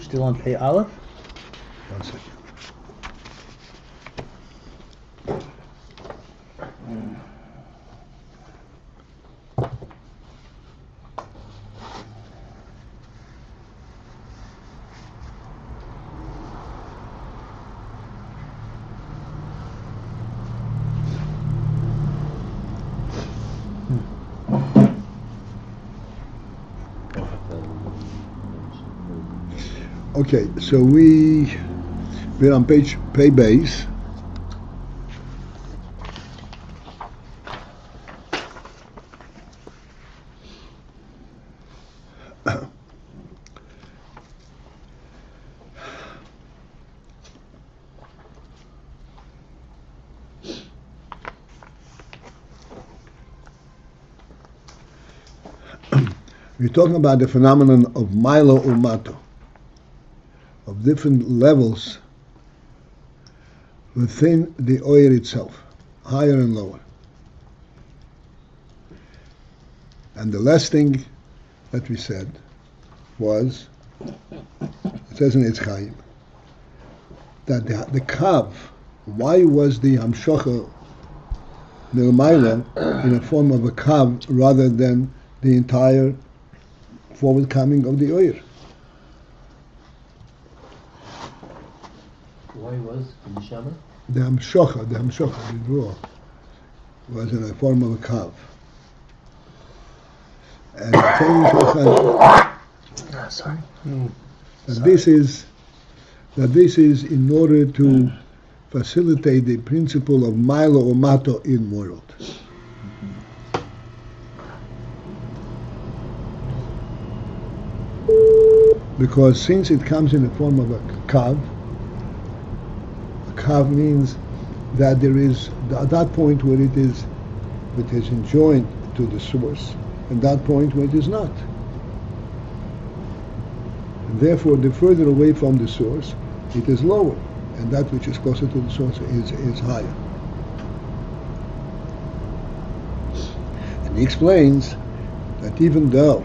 We're still on Pei Aleph? 1 second. Okay, so we're on page Pei Beis. We're talking about the phenomenon of Milo Umato, of different levels within the oil itself, higher and lower. And the last thing that we said was, it says in Eitz Chaim, that the kav, why was the hamshocha nilmaila in a form of a kav rather than the entire forward coming of the oil? Why was the neshama? The hamshocha, the draw, was in a form of a kav. And Sorry. This is in order to facilitate the principle of Milo or Mato in world. Because since it comes in the form of a kav means that there is at that point where it is enjoined to the source, and that point where it is not. And therefore, the further away from the source, it is lower, and that which is closer to the source is higher. And he explains that even though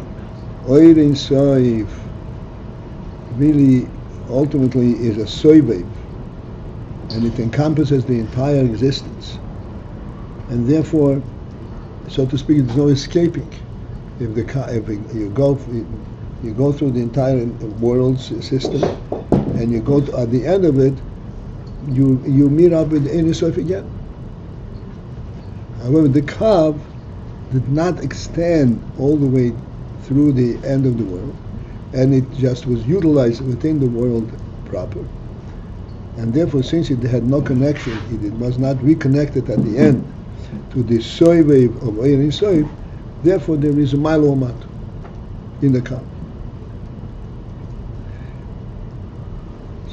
Oir Ein Sof really ultimately is a soivev, and it encompasses the entire existence, and therefore, so to speak, there's no escaping. If you go through the entire world system, and you go to, at the end of it, you meet up with Ein Sof again. However, the kav did not extend all the way through the end of the world, and it just was utilized within the world proper. And therefore, since it had no connection, it was not reconnected at the end to the soivev of Oir Ein Sof, therefore there is a Milo Mato in the kav.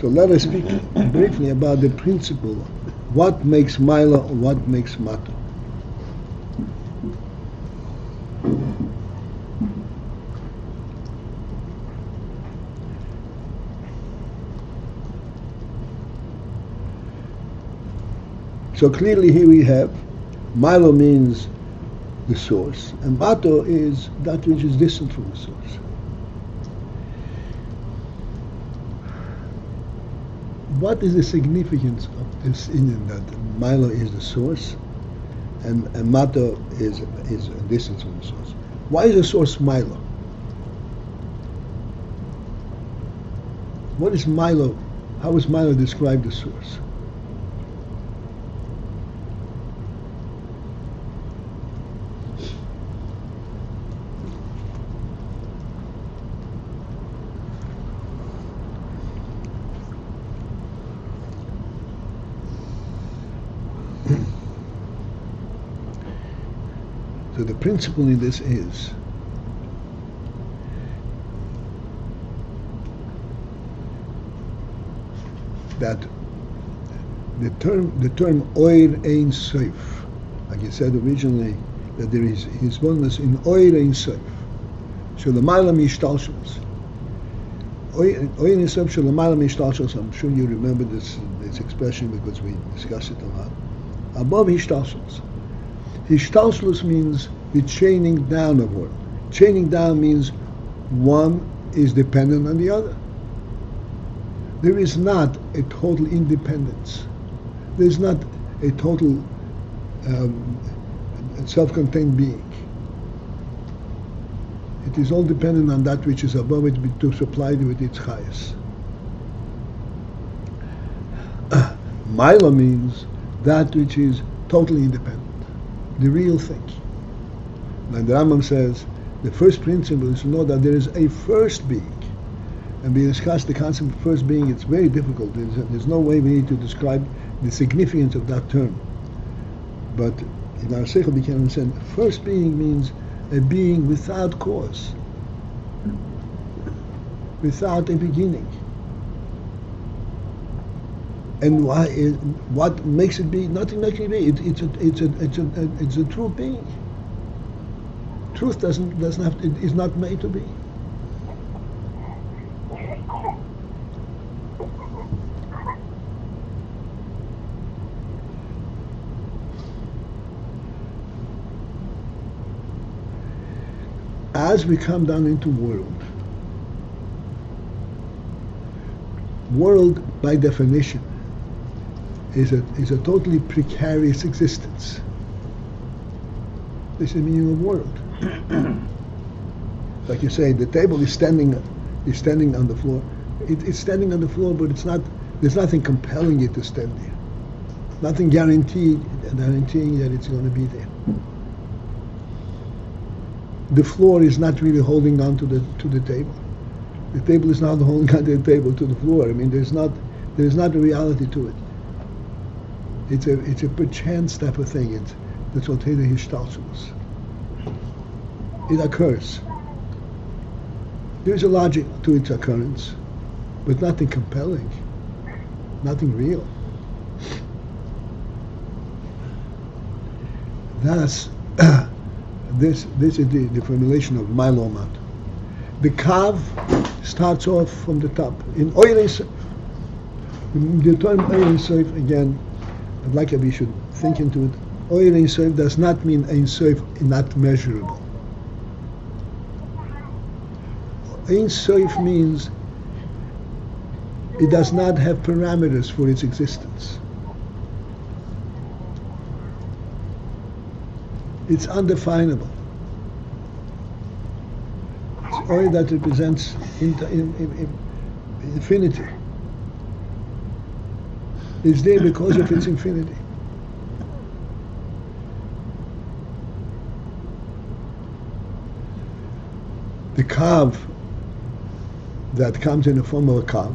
So let us speak briefly about the principle, what makes Milo, what makes Mato. So clearly here we have, Milo means the source, and Mato is that which is distant from the source. What is the significance of this Indian that Milo is the source and Mato is distant from the source? Why is the source Milo? What is Milo? How is Milo described the source? So the principle in this is that the term Oir Ein Sof, like you said originally, that there is his oneness in Oir Ein Sof. Shelamayla Mishtalshalos. Oir Ein Sof Shelamayla Mishtalshalos. I'm sure you remember this expression because we discussed it a lot. Above Hishtalshalos. Hishtalshalos means the chaining down of world. Chaining down means one is dependent on the other. There is not a total independence. There is not a total self-contained being. It is all dependent on that which is above it to supply it with its chayas. Mila means that which is totally independent, the real thing. And the Rambam says the first principle is to know that there is a first being. And we discussed the concept of first being. It's very difficult. There's no way we need to describe the significance of that term. But in our seichel we can understand first being means a being without cause, without a beginning. And what makes it be? Nothing makes it be. It's a true being. Truth doesn't have to, is not made to be. As we come down into world by definition is a totally precarious existence. This is the meaning of world. Like you say, the table is standing on the floor. It's standing on the floor, but it's not. There's nothing compelling it to stand there. Nothing guaranteeing that it's going to be there. The floor is not really holding on to the table. The table is not holding on to the table to the floor. I mean, there's not a reality to it. It's a perchance type of thing. That's what Teda Hishtalshalos. It occurs. There's a logic to its occurrence, but nothing compelling, nothing real. Thus, this is the formulation of Mailomat. The Kav starts off from the top. In Oilei Seif, the term Oilei Seif, again, I'd like that we should think into it. Oilei Seif does not mean Ein Seif not measurable. Ein Seif means it does not have parameters for its existence. It's undefinable. It's oil that represents infinity. It's there because of its infinity. The kav that comes in the form of a kav,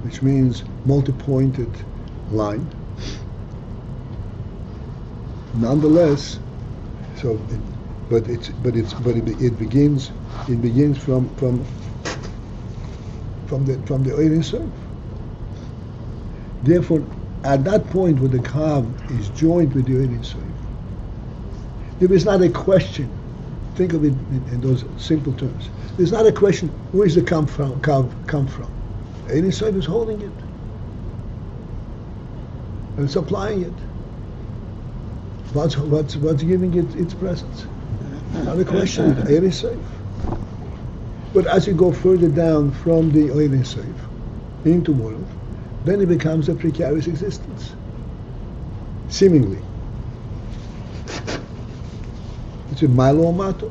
which means multi-pointed line, nonetheless. So, it begins from the Oilei Seif. Therefore, at that point where the kav is joined with the Oilei Seif, there is not a question. Think of it in those simple terms. There's not a question. Where does the kav come from? Oilei Seif is holding it and it's applying it. What's giving it its presence? Not a question. Oilei Seif. But as you go further down from the Oilei Seif into world, then it becomes a precarious existence. Seemingly, it's a Milo Mato.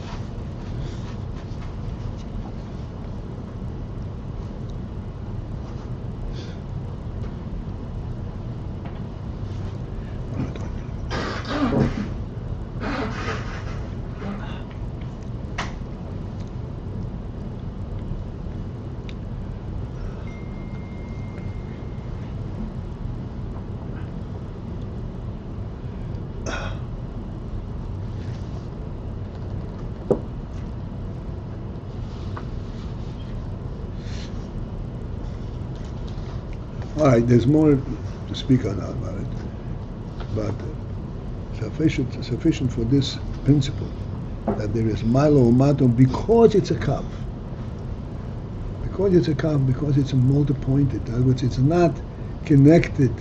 All right, there's more to speak on about it, but sufficient for this principle that there is Milo Mato because it's a kav. Because it's a kav, because it's a multi-pointed. In other words, it's not connected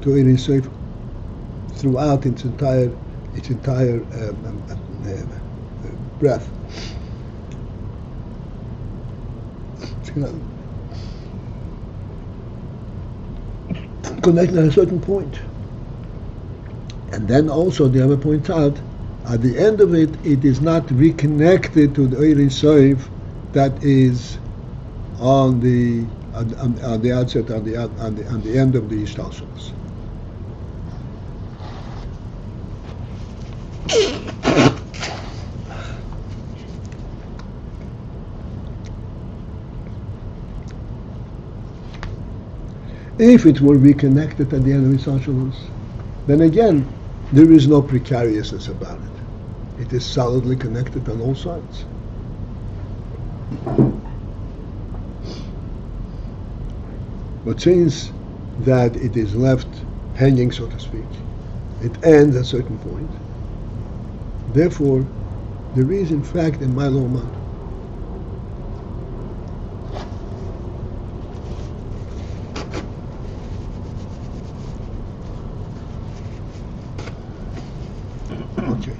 to Oilei Seif throughout its entire breath. connected at a certain point. And then also the Rebbe points out, at the end of it, it is not reconnected to the Ein Sof that is on the outset, on the end of the Ishtalshalos. If it were reconnected at the end of Ishtalshalos, then again, there is no precariousness about it. It is solidly connected on all sides. But since that it is left hanging, so to speak, it ends at a certain point. Therefore, there is in fact a Milo Mato. Okay.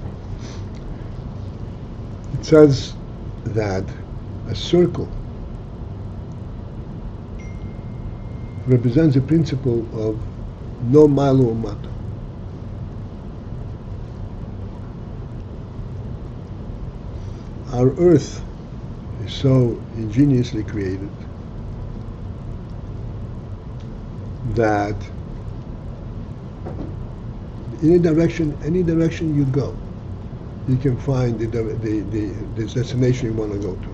It says that a circle represents the principle of no Milo Mato. Our earth is so ingeniously created that any direction you go, you can find the destination you want to go to.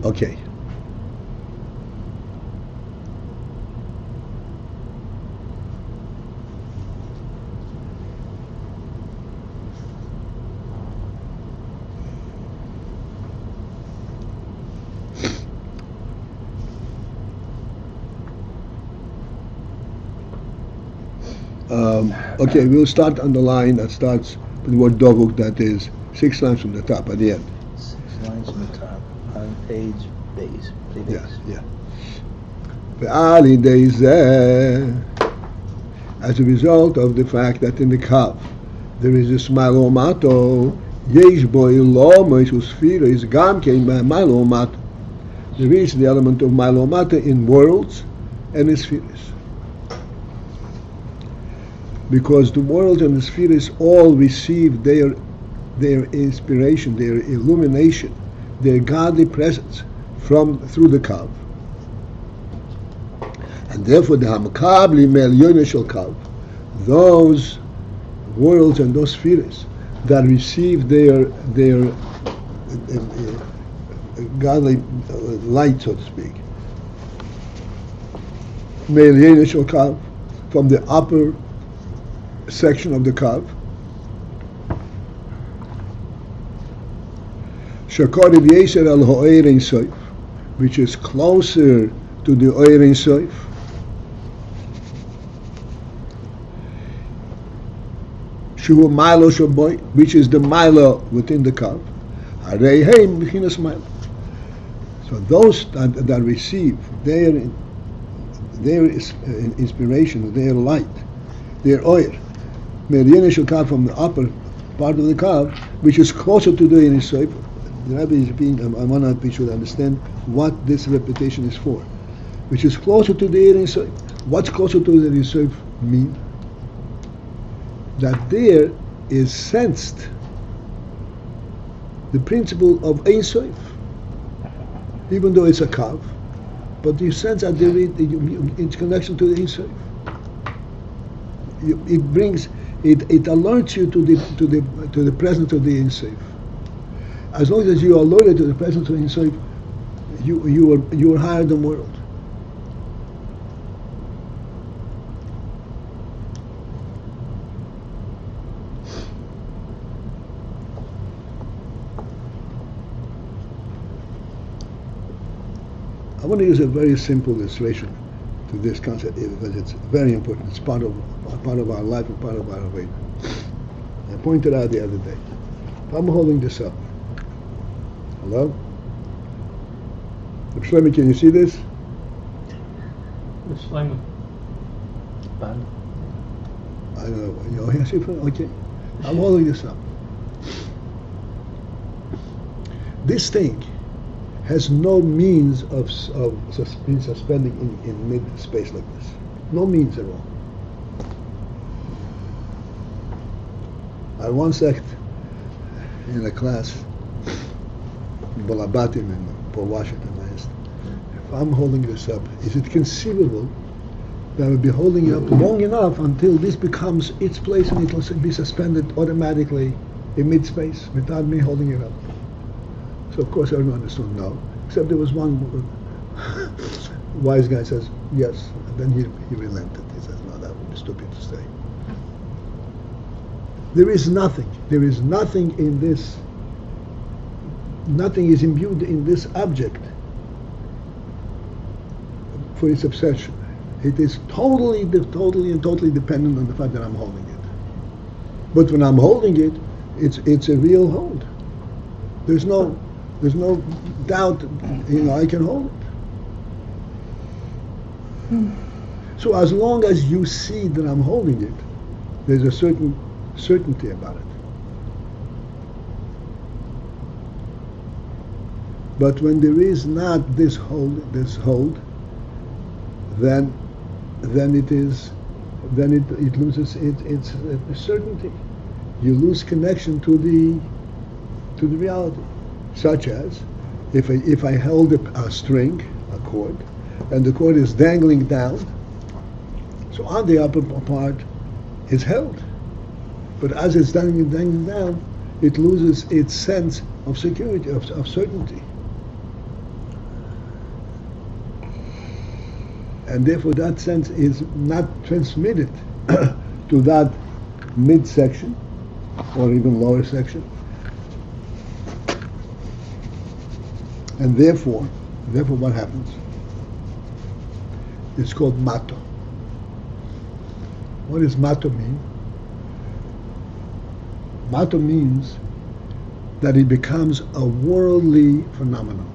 Okay. Okay, we'll start on the line that starts with the word davuk, that is 6 lines from the top at the end. 6 lines from the top on page base. Yeah. As a result of the fact that in the Kav there is this Milo Mato, Yesh Boi Lomos Usfira is Gam came by Milo Mato. There is the element of Milo Mato in worlds and in spheres. Because the world and the spheres all receive their inspiration, their illumination, their godly presence through the Kav. And therefore the Hamakabli Melyon Shel Kav, those worlds and those spheres that receive their godly light, so to speak, Melyon Shel Kav, from the upper section of the Kav, Shakariv Yeser al Ha'er Ein Sof, which is closer to the Ha'er Ein Sof, Shu Milo Shaboy, which is the Milo within the Kav, Harei Heim B'chinas Milo. So those that receive their inspiration, their light, their oil, Melyon Shel Kav, from the upper part of the Kav, which is closer to the Ein Sof. The Rebbe is I want to be sure to understand what this repetition is for. Which is closer to the Ein Sof. What's closer to the Ein Sof mean? That there is sensed the principle of Ein Sof, even though it's a Kav, but you sense that there is its connection to the Ein Sof. It alerts you to the presence of the Ein Sof. As long as you are alerted to the presence of Ein Sof, you are higher than the world. I want to use a very simple illustration to this concept because it's very important. It's part of our life and part of our way. I pointed out the other day. If I'm holding this up. Hello? Shlomi, can you see this? Shlomo. Bad. I don't know. You know, okay. I'm holding this up. This thing has no means of being suspended in mid-space like this. No means at all. I once asked in a class, Balabatim in Port Washington, I asked, if I'm holding this up, is it conceivable that I will be holding it up long enough until this becomes its place and it will be suspended automatically in mid-space without me holding it up? So of course everyone understood no, except there was one wise guy says yes, and then he relented. He says no, that would be stupid to say. There is nothing in this, nothing is imbued in this object for its obsession. It is totally dependent on the fact that I'm holding it. But when I'm holding it, it's a real hold. There's no doubt, I can hold it. So as long as you see that I'm holding it, there's a certain certainty about it. But when there is not this hold, then it loses its certainty. You lose connection to the reality. Such as if I held a string, a cord, and the cord is dangling down, so on the upper part is held. But as it's dangling down, it loses its sense of security, of certainty. And therefore that sense is not transmitted to that midsection or even lower section. And therefore what happens? It's called mato. What does mato mean? Mato means that it becomes a worldly phenomenon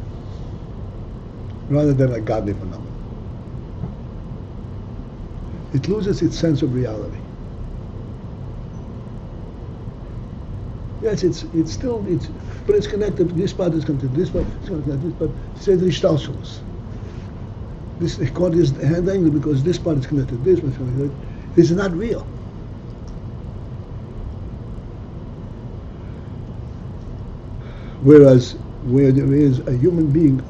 rather than a godly phenomenon. It loses its sense of reality. Yes, it's but it's connected. This part is connected. This part is connected. This part says Rishtalshalos. This cord is hand angle because this part is connected. This part is connected. This is not real. Whereas where there is a human being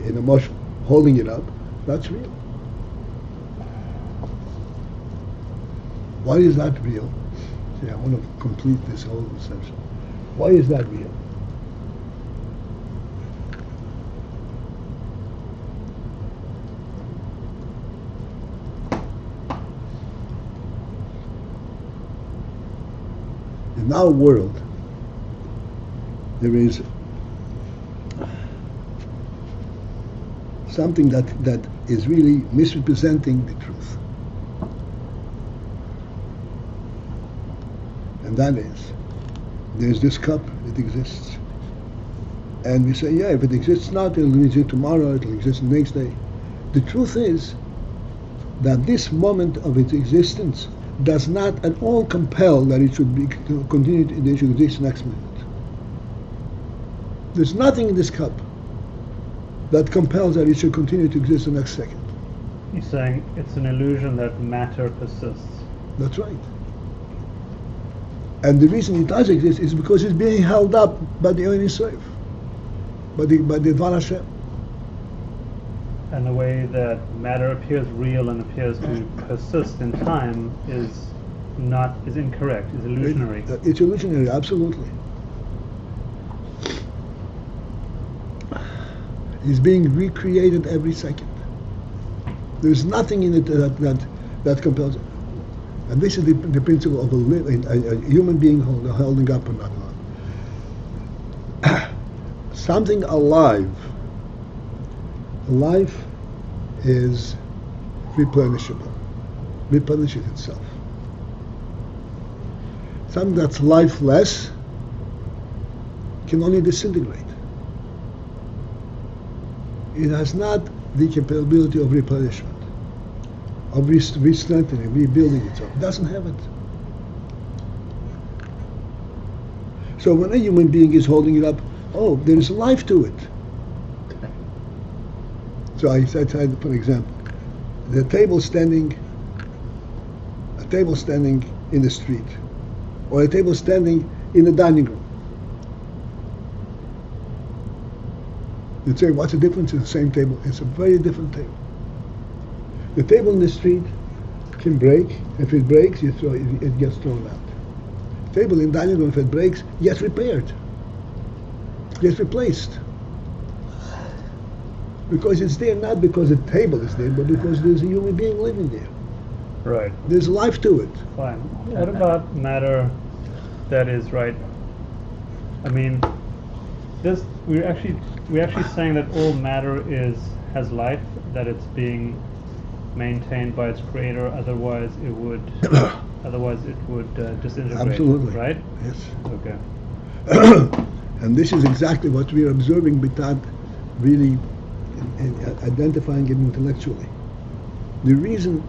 in a motion holding it up, that's real. Why is that real? See, I want to complete this whole section. Why is that real? In our world, there is something that is really misrepresenting the truth. And that is, there's this cup, it exists. And we say, yeah, if it exists now, it'll exist tomorrow, it'll exist the next day. The truth is that this moment of its existence does not at all compel that it should continue, it should exist next minute. There's nothing in this cup that compels that it should continue to exist the next second. You're saying it's an illusion that matter persists. That's right. And the reason it does exist is because it's being held up by the AYIN by the Dvar Hashem. And the way that matter appears real and appears to persist in time is incorrect, is illusionary. It's illusionary, absolutely. It's being recreated every second. There's nothing in it that compels it. And this is the principle of a human being holding up another one. Something alive. Life is replenishable, replenishes itself. Something that's lifeless can only disintegrate. It has not the capability of replenishment. of re-strengthening, rebuilding itself. It doesn't have it. So when a human being is holding it up, oh, there is life to it. So I said, for example, a table standing in the street, or a table standing in the dining room. You'd say, what's the difference? It's the same table. It's a very different table. The table in the street can break. If it breaks, it gets thrown out. The table in the dining room, if it breaks, gets repaired, gets replaced. Because it's there, not because the table is there, but because there's a human being living there. Right. There's life to it. Fine. What about matter that is right? I mean, this we're actually saying that all matter has life, that it's being maintained by its creator. Otherwise, it would disintegrate. Absolutely. Right. Yes. Okay. And this is exactly what we are observing without really identifying it intellectually. The reason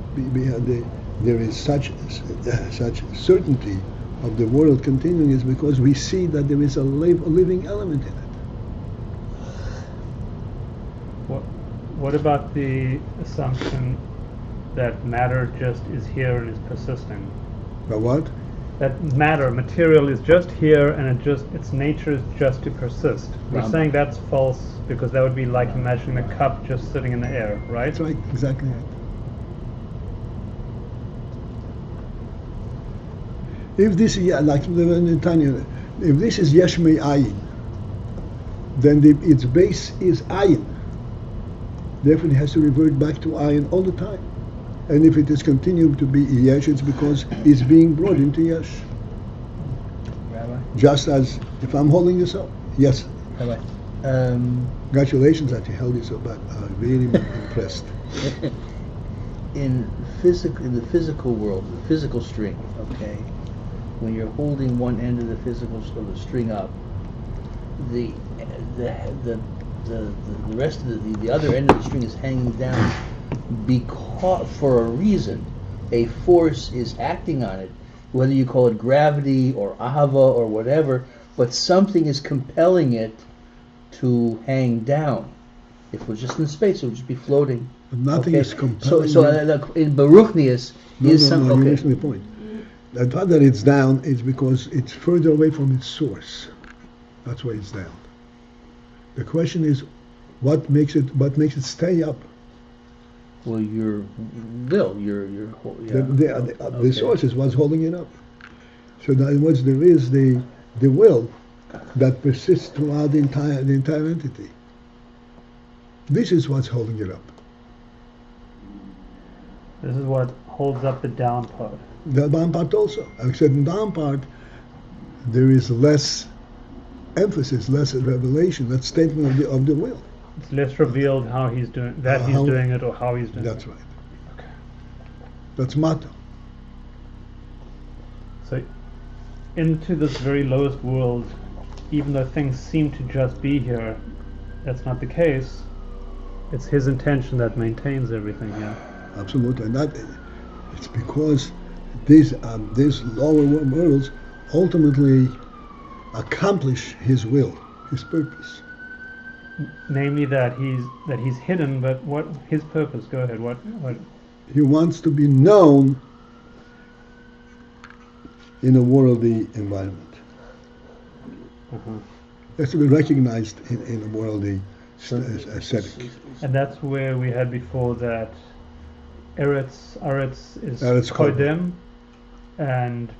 there is such certainty of the world continuing is because we see that there is a living element in it. What about the assumption that matter just is here and is persisting? But what? That material is just here and its nature is just to persist. We're saying that's false because that would be like imagining a cup just sitting in the air, right? That's right, exactly right. If this is if this is yesh me ayin, then its base is ayin. Therefore, it has to revert back to ayin all the time. And if it is continuing to be yesh, it's because it's being brought into yesh. Rabbi? Just as if I'm holding this up. Yes. Rabbi? Congratulations that you held this up. I'm really impressed. In the physical world, the physical string, okay, when you're holding one end of the string up, the rest of the other end of the string is hanging down because for a reason, a force is acting on it, whether you call it gravity or ahava or whatever, but something is compelling it to hang down. If it was just in space, it would just be floating. But nothing is compelling. So in Baruchnius is some. No, okay. you're missing the point. The fact that it's down is because it's further away from its source. That's why it's down. The question is, what makes it stay up? Well, your will, The source is what's holding it up. So in other words, there is the will that persists throughout the entire entity. This is what's holding it up. This is what holds up the down part. The down part also. Except in down part, there is less emphasis, less revelation, less statement of the will. It's less revealed how he's doing doing it or how he's doing it. That's right. Okay. That's mata. So into this very lowest world, even though things seem to just be here, that's not the case. It's his intention that maintains everything here. Absolutely. And it's because these lower worlds ultimately accomplish his will, his purpose. Namely that he's hidden, but what his purpose? Go ahead. What? He wants to be known in a worldly environment. He has to be recognized in a worldly aesthetic. And that's where we had before that Eretz is Eretz Kodim, and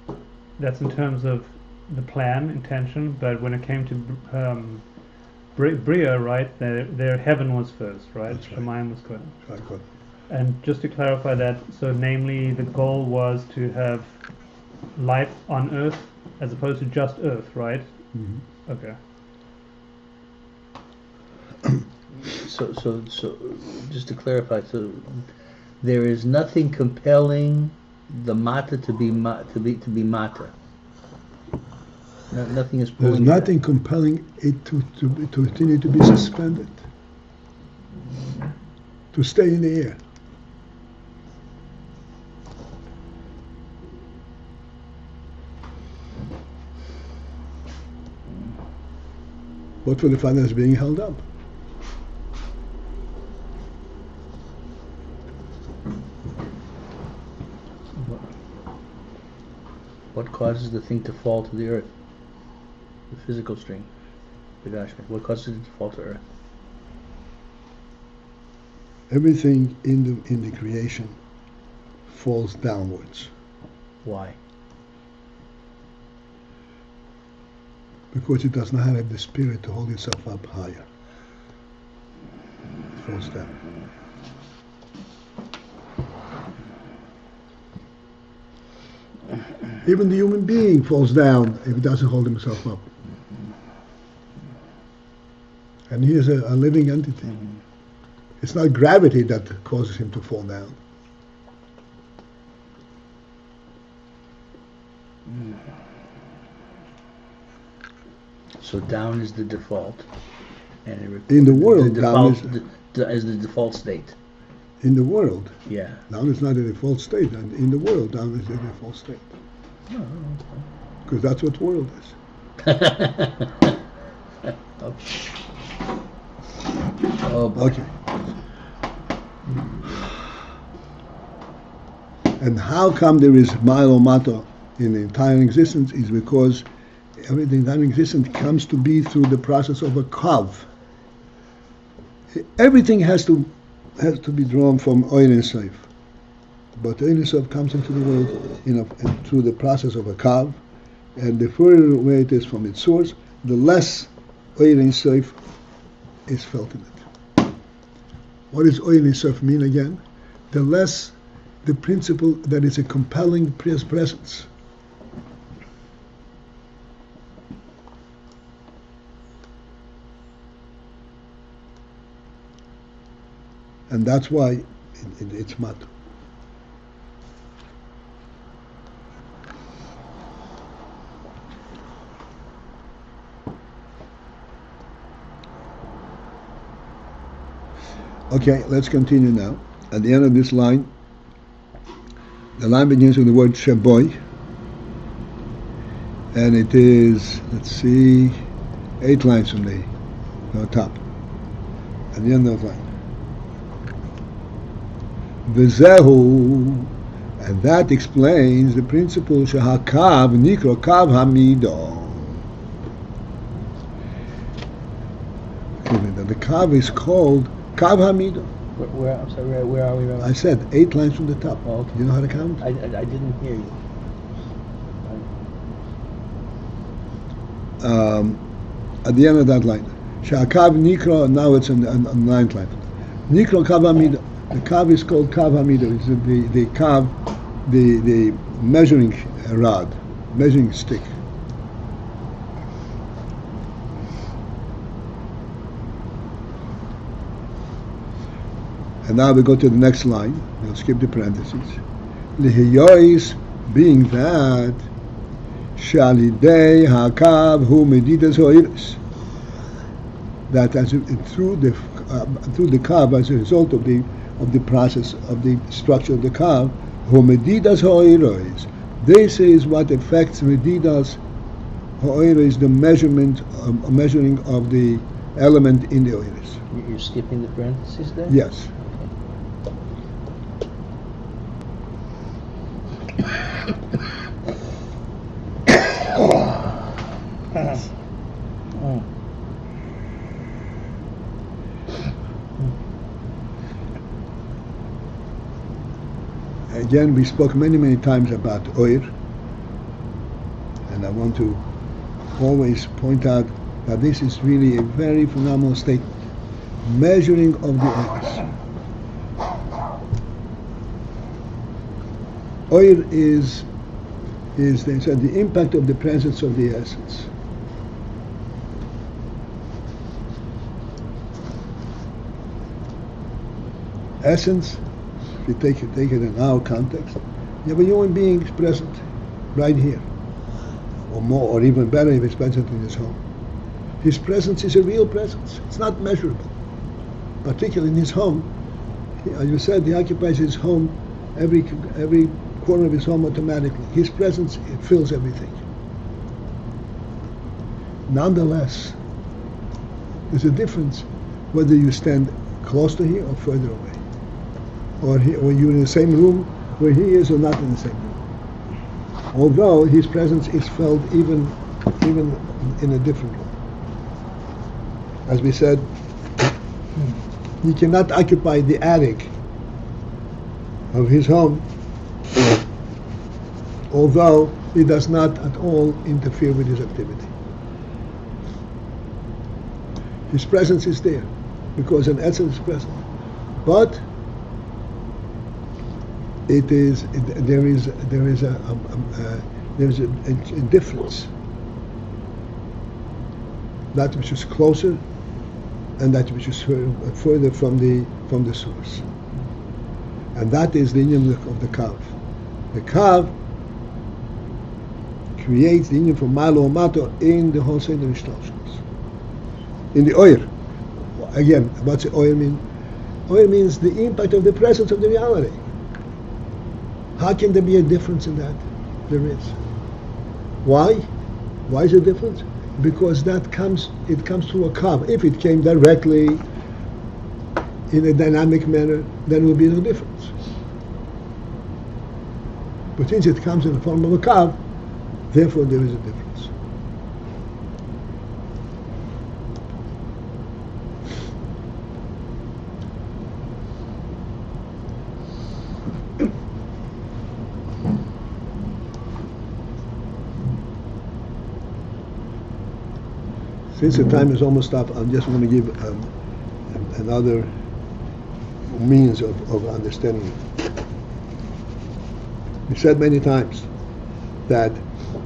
that's in terms of the plan, intention, but when it came to Bria, right, their heaven was first, right? That's right. Shemayim was Kodim. Right. And just to clarify that, so namely the goal was to have life on Earth as opposed to just Earth, right? Mm-hmm. Okay. So just to clarify, so there is nothing compelling the mata to be mata. Nothing is pulling. There's nothing compelling it to continue to be suspended, to stay in the air. but for the fact that it's being held up. What causes the thing to fall to the earth? The physical string. What causes it to fall to earth? Everything in the creation falls downwards. Why? Because it does not have the spirit to hold itself up higher. It falls down. Even the human being falls down if it doesn't hold himself up. And he is a living entity. It's not gravity that causes him to fall down. So down is the default, and in the world, the down default is the default state. In the world, Yeah. down is not a default state. And in the world, down is the default state. Because that's what the world is. Oh, boy. Okay. And how come there is Milo Mato in the entire existence is because everything entire existence comes to be through the process of a kav. Everything has to be drawn from Oyin Sof. But Oyin Sof comes into the world through the process of a kav, and the further away it is from its source, the less Oyin Sof is felt in it. What does Oyin Sof mean again? The less the principle that is a compelling presence. And that's why it's mat. Okay, let's continue now. At the end of this line, the line begins with the word sheboy, and it is, let's see, 8 lines from the top. At the end of the line. V'zehu, and that explains the principle shehakav nikro kav hamido. That the kav is called kav hamido. Where are we? I said 8 lines from the top. Oh, okay. Do you know how to count? I didn't hear you. At the end of that line, shehakav nikro. Now it's on the 9th line. Nikro kav hamido. The kav is called kav hamido. It's the kav, the measuring rod, measuring stick. And now we go to the next line. We'll skip the parentheses. Lihiyois, being that shalidei hakav hu medidas hoiris. That through the kav, as a result of the process of the structure of the kav, hu medidas hoiris. This is what affects medidas hoiris, the measurement, measuring of the element in the hoiris. You're skipping the parentheses there? Yes. Again, we spoke many times about oir, and I want to always point out that this is really a very phenomenal statement. Measuring of the oirs. Oir is they said, the impact of the presence of the essence. Essence, if you take it in our context, you have a human being present right here, or more, or even better if it's present in his home. His presence is a real presence. It's not measurable. Particularly in his home, as you said, he occupies his home, every corner of his home automatically. His presence, it fills everything. Nonetheless, There's a difference whether you stand close to him or further away, or you're in the same room where he is or not in the same room. Although his presence is felt even in a different room. As we said, he cannot occupy the attic of his home, although it does not at all interfere with his activity. His presence is there, because an essence is present. But there is a difference. That which is closer, and that which is further from the source. And that is the union of the kav. The kav creates the union from malo mato in the whole seder ishtalshalos. In the oyer. Again, what's the oyer mean? Oyer means the impact of the presence of the reality. How can there be a difference in that? There is. Why? Why is it different? Because it comes through a kav. If it came directly in a dynamic manner, then there would be no difference. But since it comes in the form of a kav, therefore there is a difference. Since the time is almost up, I just want to give another means of understanding it. We've said many times that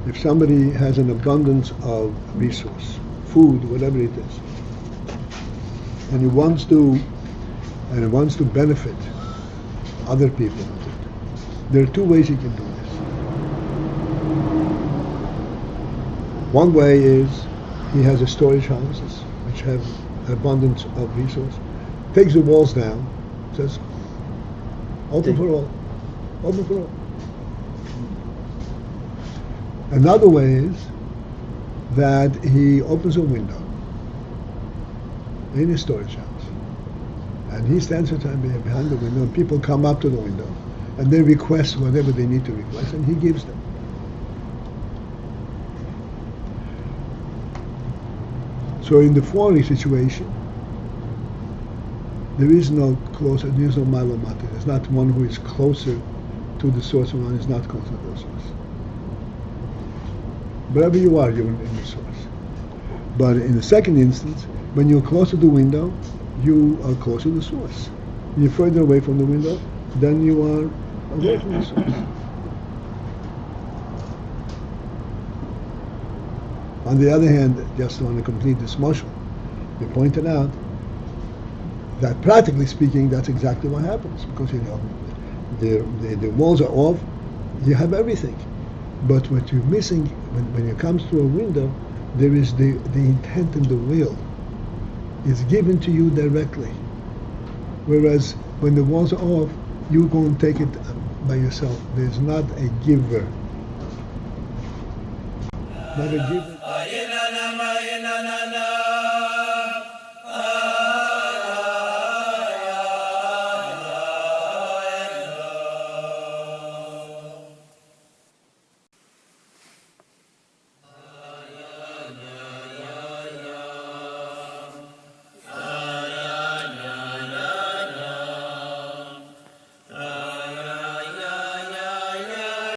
if somebody has an abundance of resource, food, whatever it is, and he wants to benefit other people with it, there are two ways he can do this. One way is he has a storage houses which have abundance of resource, takes the walls down, says, open for all, open for all. Another way is that he opens a window in his storage house, and he stands at time behind the window, and people come up to the window, and they request whatever they need to request, and he gives them. So in the foreign situation, there is no closer, there is no malo mata. There's not one who is closer to the source, and one is not closer to the source. Wherever you are, you're in the source. But in the second instance, when you're close to the window, you are closer to the source. When you're further away from the window, then you are away from the source. On the other hand, just want to complete this motion, we pointed out that practically speaking, that's exactly what happens, because the walls are off, you have everything. But what you're missing, when it comes to a window, there is the intent and the will. It's given to you directly. Whereas when the walls are off, you go and take it by yourself. There's not a giver. Not a giver.